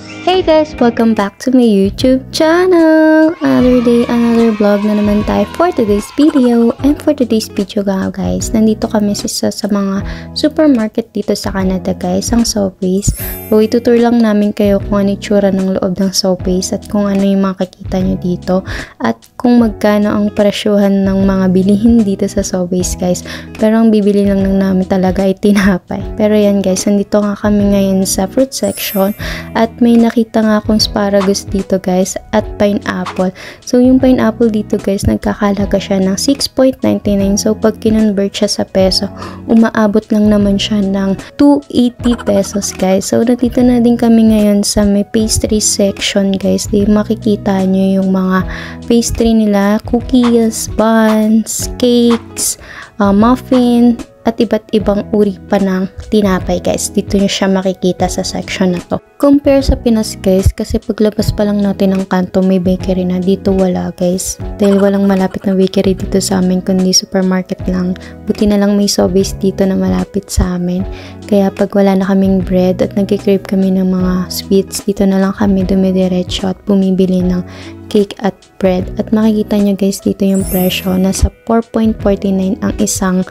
Hey guys! Welcome back to my YouTube channel! Another day, another vlog na naman tayo for today's video. And for today's video guys, nandito kami sa mga supermarket dito sa Canada guys, ang Sobeys. So itutur lang namin kayo kung ano itsura ng loob ng Sobeys at kung ano yung makikita nyo dito. At kung magkano ang presyuhan ng mga bilihin dito sa Sobeys guys. Pero ang bibili lang namin talaga ay tinapay. Pero yan guys, nandito nga kami ngayon sa fruit section at may nakita nga akong asparagus dito guys at pineapple. So yung pineapple dito guys, nagkakalaga siya ng 6.99. So pag kinonvert siya sa peso, umaabot lang naman siya ng 280 pesos guys. So nandito na din kami ngayon sa may pastry section guys. Di makikita nyo yung mga pastry nila, cookies, buns, cakes, muffin, at iba't ibang uri pa ng tinapay guys. Dito nyo siya makikita sa section na to. Compare sa Pinas guys, kasi paglabas pa lang natin ng kanto may bakery na. Dito wala guys. Dahil walang malapit na bakery dito sa amin, kundi supermarket lang. Buti na lang may Sobeys dito na malapit sa amin. Kaya pag wala na kaming bread at nagkikrave kami ng mga sweets, dito na lang kami dumidiretso at bumibili ng cake at bread. At makikita nyo guys dito yung presyo. Nasa 4.49 ang isang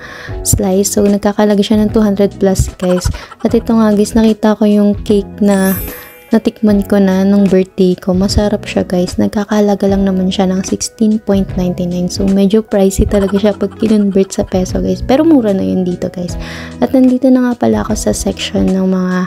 slice. So nagkakalaga siya ng 200 plus guys. At ito nga guys, nakita ko yung cake na natikman ko na nung birthday ko. Masarap siya guys. Nagkakalaga lang naman siya ng 16.99. So medyo pricey talaga siya pag kinonvert sa peso guys. Pero mura na yun dito guys. At nandito na nga pala ako sa section ng mga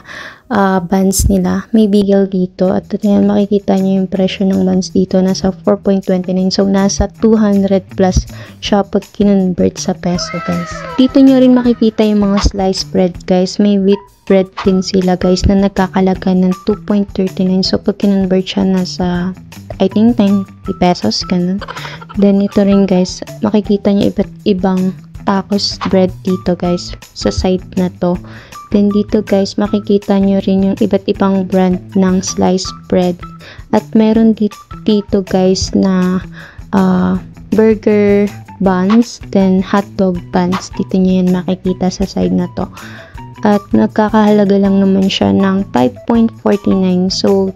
buns nila. May bigel dito. At yan, makikita nyo yung presyo ng buns dito. Nasa 4.29. So nasa 200 plus siya pag kinonvert sa peso guys. Dito nyo rin makikita yung mga sliced bread guys. May wheat bread din sila guys na nagkakalaga ng 2.39. So pag kinonvert siya nasa I think 90 pesos ganun. Then ito rin guys, makikita nyo iba't ibang tacos bread dito guys sa side na to. Then dito guys, makikita nyo rin yung iba't ibang brand ng sliced bread. At meron dito guys na burger buns, then hotdog buns. Dito nyo yan makikita sa side na to. At nagkakahalaga lang naman siya ng 5.49. So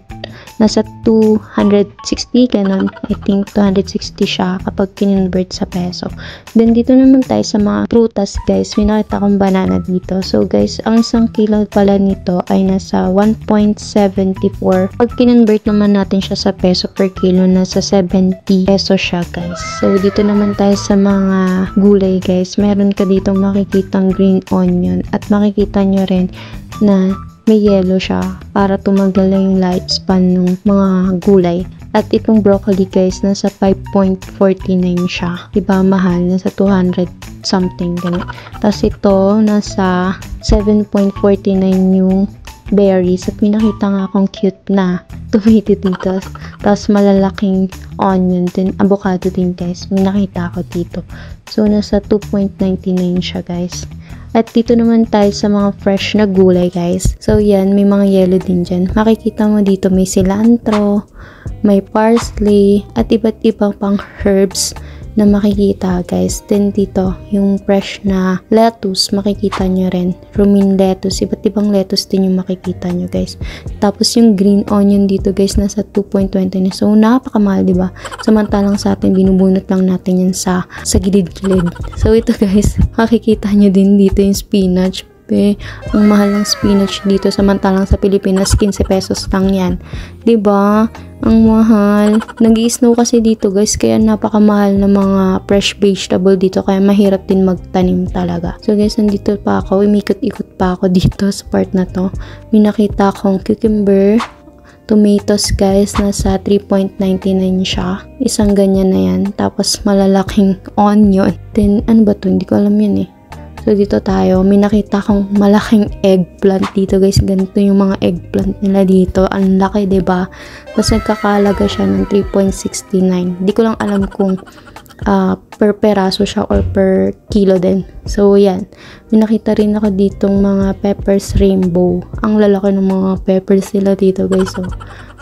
nasa 260 ganun. I think 260 siya kapag kinonvert sa peso. Then dito naman tayo sa mga prutas guys. May nakita akong banana dito. So guys, ang isang kilo pala nito ay nasa 1.74. Pag kinonvert naman natin siya sa peso per kilo, nasa 70 peso siya guys. So dito naman tayo sa mga gulay guys. Meron ka dito makikitang green onion at makikita nyo rin na may yellow siya para tumagal na yung lifespan ng mga gulay. At itong broccoli guys, nasa 5.49 siya. Diba mahal? Nasa 200 something. Ganun. Tapos ito, nasa 7.49 yung berries. At may nakita nga akong cute na tomato dito. Tapos malalaking onion din. Avocado din guys. May nakita ako dito. So nasa 2.99 siya guys. At dito naman tayo sa mga fresh na gulay guys. So yan, may mga yellow din dyan. Makikita mo dito may cilantro, may parsley, at iba't ibang pang herbs na makikita guys. Then dito, yung fresh na lettuce, makikita nyo rin. Romaine lettuce, iba't ibang lettuce din yung makikita nyo guys. Tapos yung green onion dito guys, nasa 2.20 na. So napakamahal diba? Samantalang sa atin, binubunot lang natin yan sa gilid-gilid. So ito guys, makikita nyo din dito yung spinach. Ang mahal ng spinach dito, samantalang sa Pilipinas 15 pesos lang yan. 'Di ba? Ang mahal. Nag-i-snow kasi dito guys, kaya napakamahal ng mga fresh vegetable dito, kaya mahirap din magtanim talaga. So guys, nandito pa ako, umikot-ikot pa ako dito sa part na to. May nakita akong cucumber, tomatoes guys, nasa 3.99 siya. Isang ganyan na yan. Tapos malalaking onion. Then ano ba to? Hindi ko alam yun eh. So dito tayo, may nakita akong malaking eggplant dito guys. Ganito yung mga eggplant nila dito. Ang laki, 'di ba? Tapos nagkakalaga siya ng 3.69. Hindi ko lang alam kung per peraso siya or per kilo din. So yan. May nakita rin ako ditong mga peppers rainbow. Ang lalaki ng mga peppers nila dito guys. So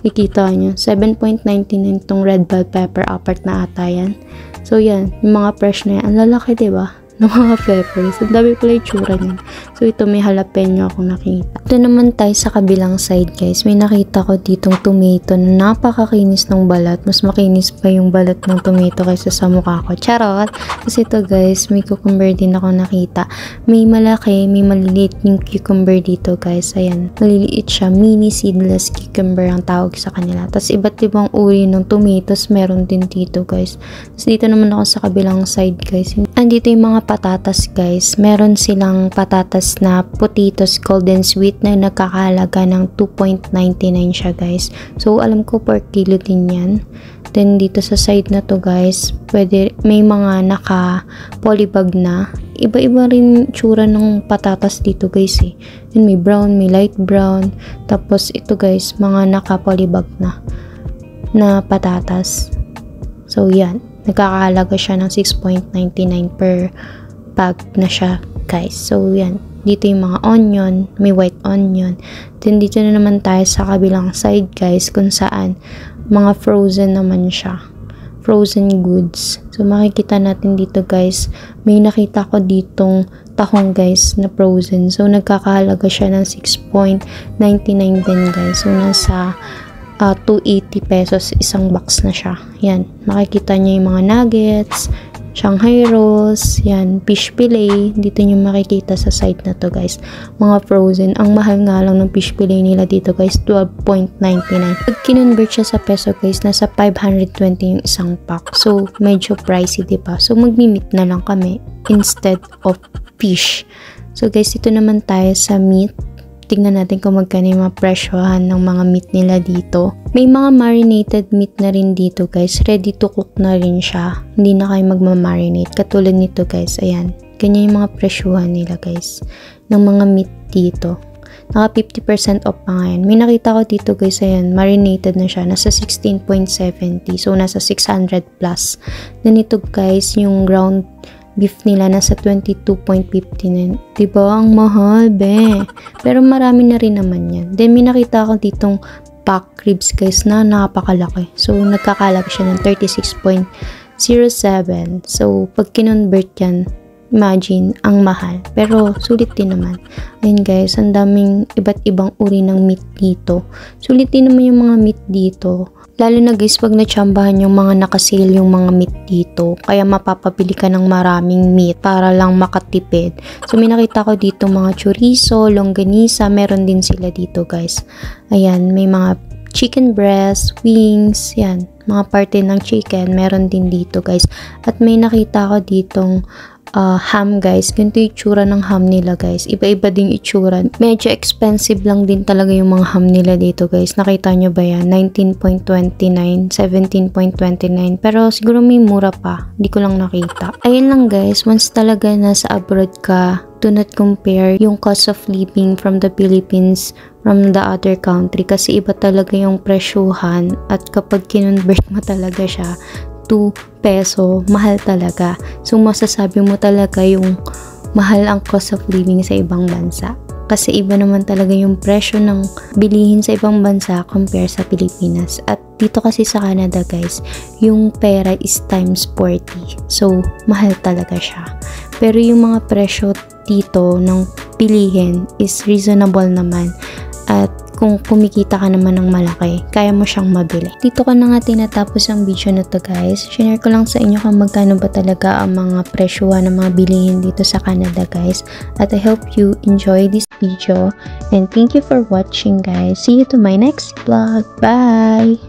kikita nyo, 7.99 tong red bell pepper, apat na ata yan. So yan, yung mga fresh na yan, ang lalaki 'di ba? ng mga peppers. Ang dami pala yung tsura niyan. So, ito may jalapeno akong nakita. Ito naman tayo sa kabilang side, guys. May nakita ko ditong tomato na napakakinis ng balat. Mas makinis pa yung balat ng tomato kaysa sa mukha ko. Charot! Kasi ito, guys, may cucumber din ako nakita. May malaki, may maliliit yung cucumber dito, guys. Ayan, maliliit siya. Mini seedless cucumber ang tawag sa kanila. Tapos, iba't ibang uri ng tomatoes meron din dito, guys. Tapos, dito naman ako sa kabilang side, guys. Andito yung mga patatas, guys. Meron silang patatas na potatoes golden sweet na nagkakahalaga ng 2.99 siya, guys. So, alam ko per kilo din yan. Then, dito sa side na to, guys, pwede, may mga naka-polybag na. Iba-iba rin tsura ng patatas dito, guys, eh. Then, may brown, may light brown. Tapos, ito, guys, mga naka-polybag na patatas. So, yan. Nagkakahalaga siya ng 6.99 per bag na siya, guys. So, yan. Dito yung mga onion, may white onion. Then, dito na naman tayo sa kabilang side, guys, kung saan mga frozen naman siya. Frozen goods. So, makikita natin dito, guys. May nakita ko ditong tahong, guys, na frozen. So, nagkakahalaga siya ng 6.99 din, guys. So, nasa 280 pesos isang box na siya. Yan. Makikita niyo yung mga nuggets, Shanghai rolls, yan, fish fillet. Dito niyo makikita sa site na to, guys. Mga frozen. Ang mahal nga lang ng fish fillet nila dito, guys, 12.99. Pag kinonvert siya sa peso, guys, nasa 520 yung isang pack. So, medyo pricey, diba? So, magmi-meat na lang kami instead of fish. So, guys, dito naman tayo sa meat. Tingnan natin kung magkano yung mga presyohan ng mga meat nila dito. May mga marinated meat na rin dito, guys. Ready to cook na rin siya. Hindi na kayo magmamarinate. Katulad nito, guys. Ayan. Ganyan yung mga presyohan nila, guys. Ng mga meat dito. Naka 50% off pa ngayon. May nakita ko dito, guys. Ayan. Marinated na siya. Nasa 16.70. So, nasa 600 plus. Then ito, guys, yung ground beef nila nasa 22.59. Diba? Ang mahal, be. Pero marami na rin naman yan. Then, may nakita ko ditong pack ribs, guys, na napakalaki. So, nagkakalaga siya ng 36.07. So, pag kinonvert yan, imagine, ang mahal. Pero, sulit din naman. Ayun, guys, ang daming iba't ibang uri ng meat dito. Sulit din naman yung mga meat dito. Lalo na, guys, pag natsambahan yung mga nakasale yung mga meat dito. Kaya mapapabili ka ng maraming meat para lang makatipid. So, may nakita ko dito mga chorizo, longganisa. Meron din sila dito, guys. Ayan, may mga chicken breast, wings, yan. Mga parte ng chicken, meron din dito, guys. At may nakita ko ditong ham, guys. Ganito yung itsura ng ham nila, guys. Iba-iba ding itsura. Medyo expensive lang din talaga yung mga ham nila dito, guys. Nakita nyo ba yan? 19.29, 17.29. Pero siguro may mura pa. Hindi ko lang nakita. Ayun lang, guys. Once talaga nasa abroad ka, do not compare yung cost of living from the Philippines from the other country. Kasi iba talaga yung presyuhan. At kapag kinonvert mo talaga siya, 2 peso, mahal talaga. So, masasabi mo talaga yung mahal ang cost of living sa ibang bansa. Kasi iba naman talaga yung presyo ng bilihin sa ibang bansa compare sa Pilipinas. At dito kasi sa Canada, guys, yung pera is times 40. So, mahal talaga siya. Pero yung mga presyo dito ng bilihin is reasonable naman. At kung kumikita ka naman ng malaki, kaya mo siyang mabili. Dito ko na nga tinatapos ang video na to, guys. Share ko lang sa inyo kung magkano ba talaga ang mga presyuhan ng mga bilihin dito sa Canada, guys. At I hope you enjoy this video. And thank you for watching, guys. See you to my next vlog. Bye!